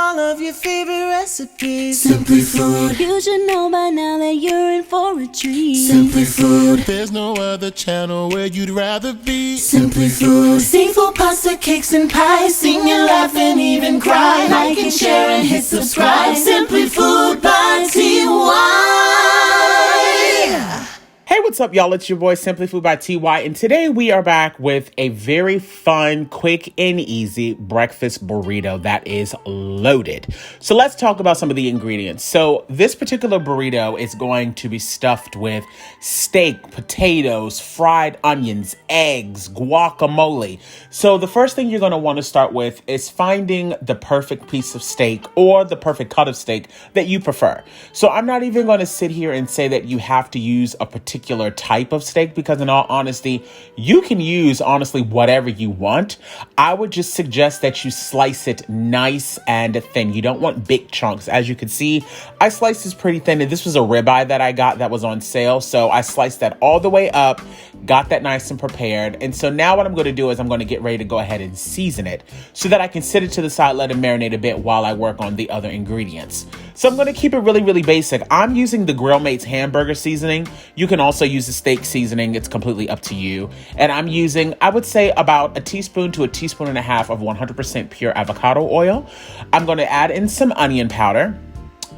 all of your favorite recipes. Simply Food. You should know by now that you're in for a treat. Simply Food. There's no other channel where you'd rather be. Simply Food. Seafood, pasta, cakes, and pies. Sing and laugh and even cry. Like and share and hit subscribe. Simply Food by TY. Hey, what's up, y'all? It's your boy, Simply Food by TY, and today we are back with a very fun, quick, and easy breakfast burrito that is loaded. So let's talk about some of the ingredients. So this particular burrito is going to be stuffed with steak, potatoes, fried onions, eggs, guacamole. So the first thing you're going to want to start with is finding the perfect piece of steak or the perfect cut of steak that you prefer. So I'm not even going to sit here and say that you have to use a particular type of steak, because in all honesty, you can use honestly whatever you want. I would just suggest that you slice it nice and thin. You don't want big chunks. As you can see, I sliced this pretty thin, and this was a ribeye that I got that was on sale. So I sliced that all the way up, got that nice and prepared. And so now what I'm going to do is I'm going to get ready to go ahead and season it so that I can sit it to the side, let it marinate a bit while I work on the other ingredients. So I'm going to keep it really, really basic. I'm using the Grill Mates hamburger seasoning. You can also use the steak seasoning. It's completely up to you. And I'm using, I would say, about a teaspoon to a teaspoon and a half of 100% pure avocado oil. I'm going to add in some onion powder,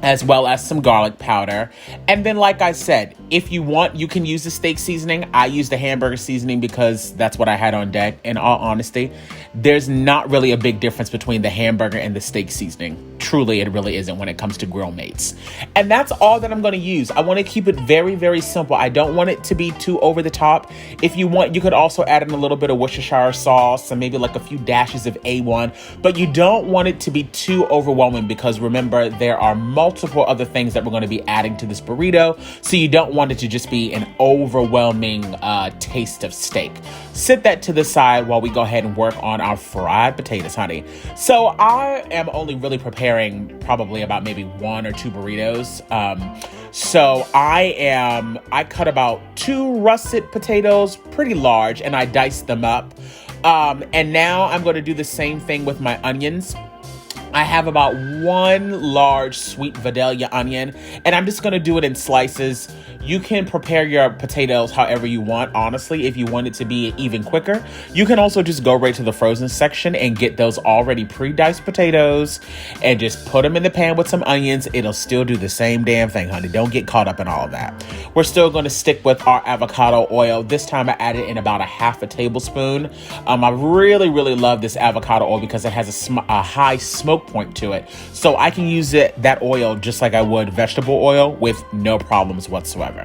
as well as some garlic powder. And then, like I said, if you want, you can use the steak seasoning. I use the hamburger seasoning because that's what I had on deck. In all honesty, there's not really a big difference between the hamburger and the steak seasoning. Truly, it really isn't when it comes to Grill Mates. And that's all that I'm going to use. I want to keep it very, very simple. I don't want it to be too over the top. If you want, you could also add in a little bit of Worcestershire sauce and maybe like a few dashes of A1, but you don't want it to be too overwhelming, because remember, there are multiple other things that we're going to be adding to this burrito. So you don't want it to just be an overwhelming taste of steak. Sit that to the side while we go ahead and work on our fried potatoes, honey. So I am only really preparing probably about maybe 1 or 2 burritos. So I cut about 2 russet potatoes, pretty large, and I diced them up. And now I'm going to do the same thing with my onions. I have about 1 large sweet Vidalia onion, and I'm just going to do it in slices. You can prepare your potatoes however you want, honestly. If you want it to be even quicker, you can also just go right to the frozen section and get those already pre-diced potatoes and just put them in the pan with some onions. It'll still do the same damn thing, honey. Don't get caught up in all of that. We're still going to stick with our avocado oil. This time I added in about a half a tablespoon. I really, really love this avocado oil because it has a high smoke point to it. So I can use that oil just like I would vegetable oil with no problems whatsoever.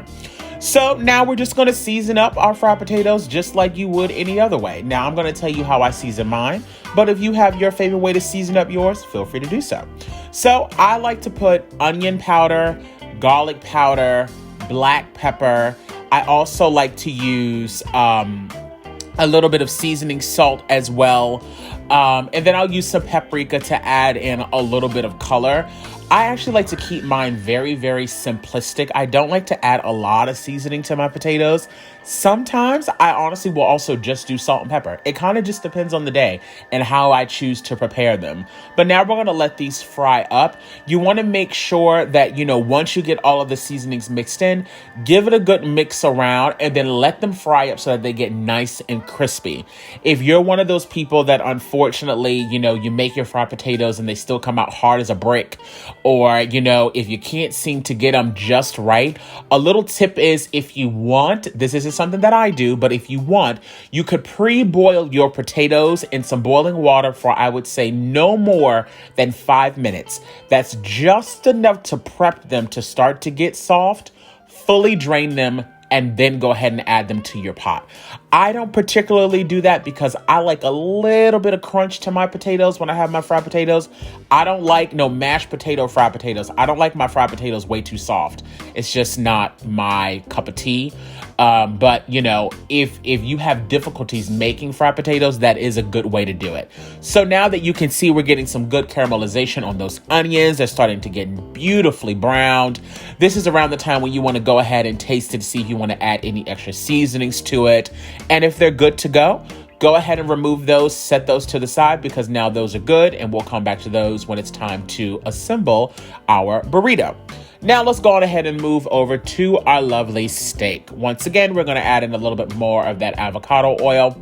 So now we're just going to season up our fried potatoes just like you would any other way. Now I'm going to tell you how I season mine, but if you have your favorite way to season up yours, feel free to do so. So I like to put onion powder, garlic powder, black pepper. I also like to use a little bit of seasoning salt as well. And then I'll use some paprika to add in a little bit of color. I actually like to keep mine very, very simplistic. I don't like to add a lot of seasoning to my potatoes. Sometimes I honestly will also just do salt and pepper. It kind of just depends on the day and how I choose to prepare them. But now we're going to let these fry up. You want to make sure that, once you get all of the seasonings mixed in, give it a good mix around and then let them fry up so that they get nice and crispy. If you're one of those people that unfortunately, you make your fried potatoes and they still come out hard as a brick, or, if you can't seem to get them just right, a little tip is, if you want, this isn't something that I do, but if you want, you could pre-boil your potatoes in some boiling water for, I would say, no more than 5 minutes. That's just enough to prep them to start to get soft. Fully drain them and then go ahead and add them to your pot. I don't particularly do that because I like a little bit of crunch to my potatoes when I have my fried potatoes. I don't like mashed potato fried potatoes. I don't like my fried potatoes way too soft. It's just not my cup of tea. But if you have difficulties making fried potatoes, that is a good way to do it. So now that you can see we're getting some good caramelization on those onions, they're starting to get beautifully browned. This is around the time when you want to go ahead and taste it to see if you want to add any extra seasonings to it. And if they're good to go, Go ahead and remove those, set those to the side because now those are good, and we'll come back to those when it's time to assemble our burrito. Now let's go on ahead and move over to our lovely steak. Once again, we're gonna add in a little bit more of that avocado oil.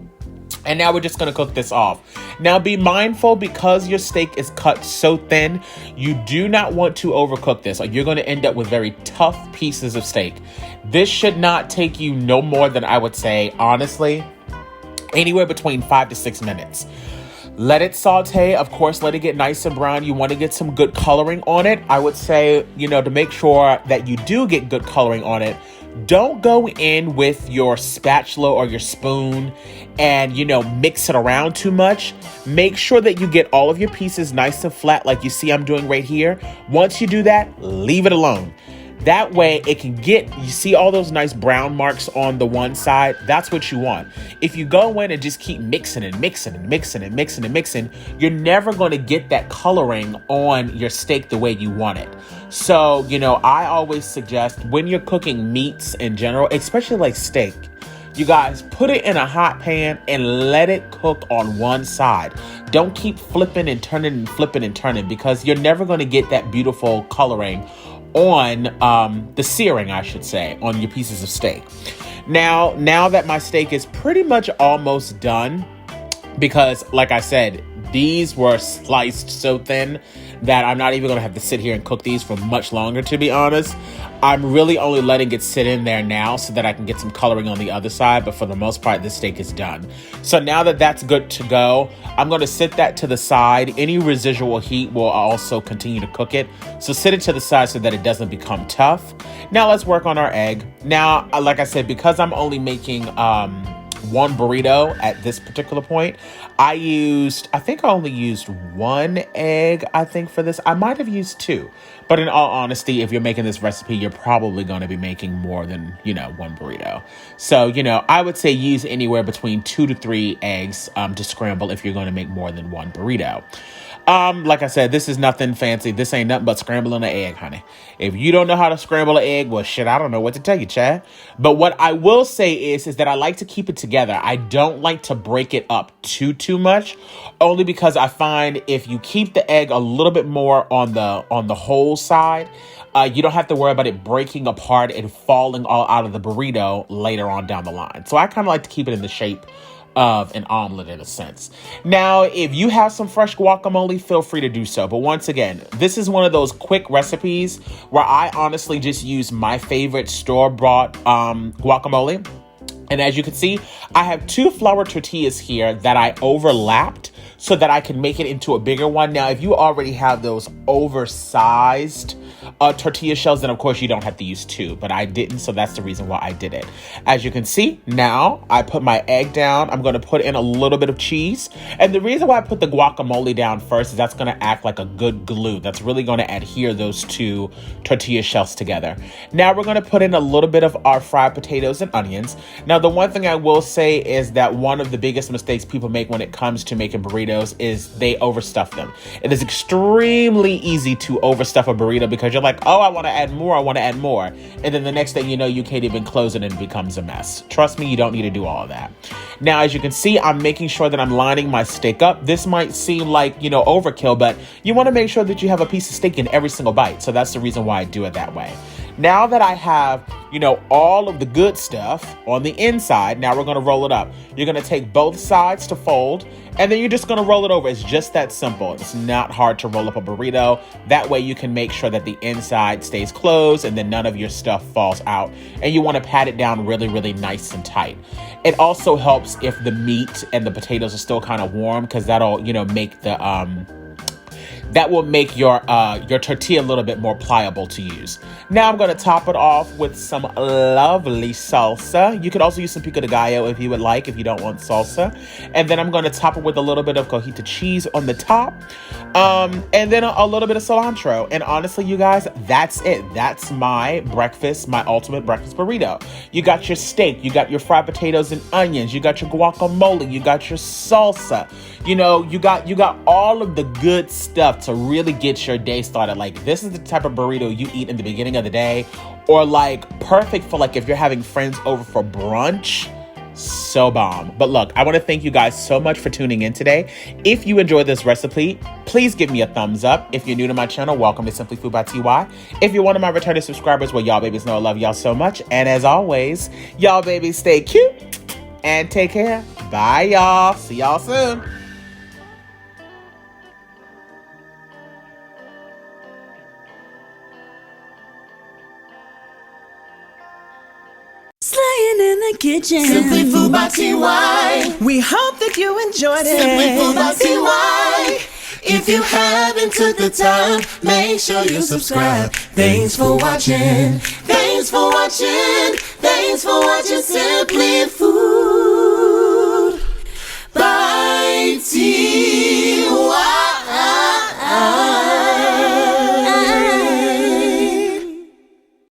And now we're just gonna cook this off. Now be mindful, because your steak is cut so thin, you do not want to overcook this, or you're gonna end up with very tough pieces of steak. This should not take you no more than, I would say, honestly, anywhere between 5 to 6 minutes. Let it saute. Of course, let it get nice and brown. You want to get some good coloring on it. I would say, to make sure that you do get good coloring on it, don't go in with your spatula or your spoon and, mix it around too much. Make sure that you get all of your pieces nice and flat like you see I'm doing right here. Once you do that, leave it alone. That way it can you see all those nice brown marks on the one side? That's what you want. If you go in and just keep mixing and mixing and mixing and mixing and mixing, you're never going to get that coloring on your steak the way you want it. So, I always suggest when you're cooking meats in general, especially like steak, you guys put it in a hot pan and let it cook on one side. Don't keep flipping and turning and flipping and turning, because you're never going to get that beautiful coloring on the searing, I should say, on your pieces of steak. Now that my steak is pretty much almost done, because like I said, these were sliced so thin that I'm not even going to have to sit here and cook these for much longer, to be honest. I'm really only letting it sit in there now so that I can get some coloring on the other side, but for the most part, this steak is done. So now that that's good to go, I'm going to sit that to the side. Any residual heat will also continue to cook it. So sit it to the side so that it doesn't become tough. Now let's work on our egg. Now, like I said, because I'm only making one burrito at this particular point, I think I only used one egg, for this. I might have used 2, but in all honesty, if you're making this recipe, you're probably going to be making more than, one burrito. So, I would say use anywhere between 2 to 3 eggs to scramble if you're going to make more than one burrito. Like I said, this is nothing fancy. This ain't nothing but scrambling an egg, honey. If you don't know how to scramble an egg, well, shit, I don't know what to tell you, Chad. But what I will say is that I like to keep it together. I don't like to break it up too much, only because I find if you keep the egg a little bit more on the whole side, you don't have to worry about it breaking apart and falling all out of the burrito later on down the line. So I kind of like to keep it in the shape of an omelet in a sense. Now, if you have some fresh guacamole, feel free to do so. But once again, this is one of those quick recipes where I honestly just use my favorite store-bought guacamole. And as you can see, I have 2 flour tortillas here that I overlapped so that I can make it into a bigger one. Now, if you already have those oversized tortilla shells, then of course you don't have to use 2, but I didn't, so that's the reason why I did it. As you can see, now I put my egg down. I'm going to put in a little bit of cheese, and the reason why I put the guacamole down first is that's going to act like a good glue. That's really going to adhere those 2 tortilla shells together. Now we're going to put in a little bit of our fried potatoes and onions. Now, the one thing I will say is that one of the biggest mistakes people make when it comes to making burritos is they overstuff them. It is extremely easy to overstuff a burrito because you're like, oh, I want to add more. And then the next thing you know, you can't even close it and it becomes a mess. Trust me, you don't need to do all of that. Now, as you can see, I'm making sure that I'm lining my steak up. This might seem like, overkill, but you want to make sure that you have a piece of steak in every single bite. So that's the reason why I do it that way. Now that I have, all of the good stuff on the inside, now we're going to roll it up. You're going to take both sides to fold, and then you're just going to roll it over. It's just that simple. It's not hard to roll up a burrito. That way you can make sure that the inside stays closed and then none of your stuff falls out. And you want to pat it down really, really nice and tight. It also helps if the meat and the potatoes are still kind of warm, because that'll, make the that will make your tortilla a little bit more pliable to use. Now I'm going to top it off with some lovely salsa. You could also use some pico de gallo if you would like, if you don't want salsa. And then I'm going to top it with a little bit of cojita cheese on the top. And then a little bit of cilantro. And honestly, you guys, that's it. That's my breakfast, my ultimate breakfast burrito. You got your steak, you got your fried potatoes and onions, you got your guacamole, you got your salsa. You got all of the good stuff to really get your day started. Like, this is the type of burrito you eat in the beginning of the day, or like perfect for like if you're having friends over for brunch. so bomb. But look, I want to thank you guys so much for tuning in today. If you enjoyed this recipe, please give me a thumbs up. If you're new to my channel, welcome to Simply Food by TY. If you're one of my returning subscribers, well, y'all babies know I love y'all so much. And as always, y'all babies stay cute and take care. Bye, y'all. See y'all soon. Slaying in the kitchen. Simply Food by TY. We hope that you enjoyed it. Simply Food by TY. If you haven't took the time, make sure you subscribe. Thanks for watching. Thanks for watching. Thanks for watching Simply Food by TY.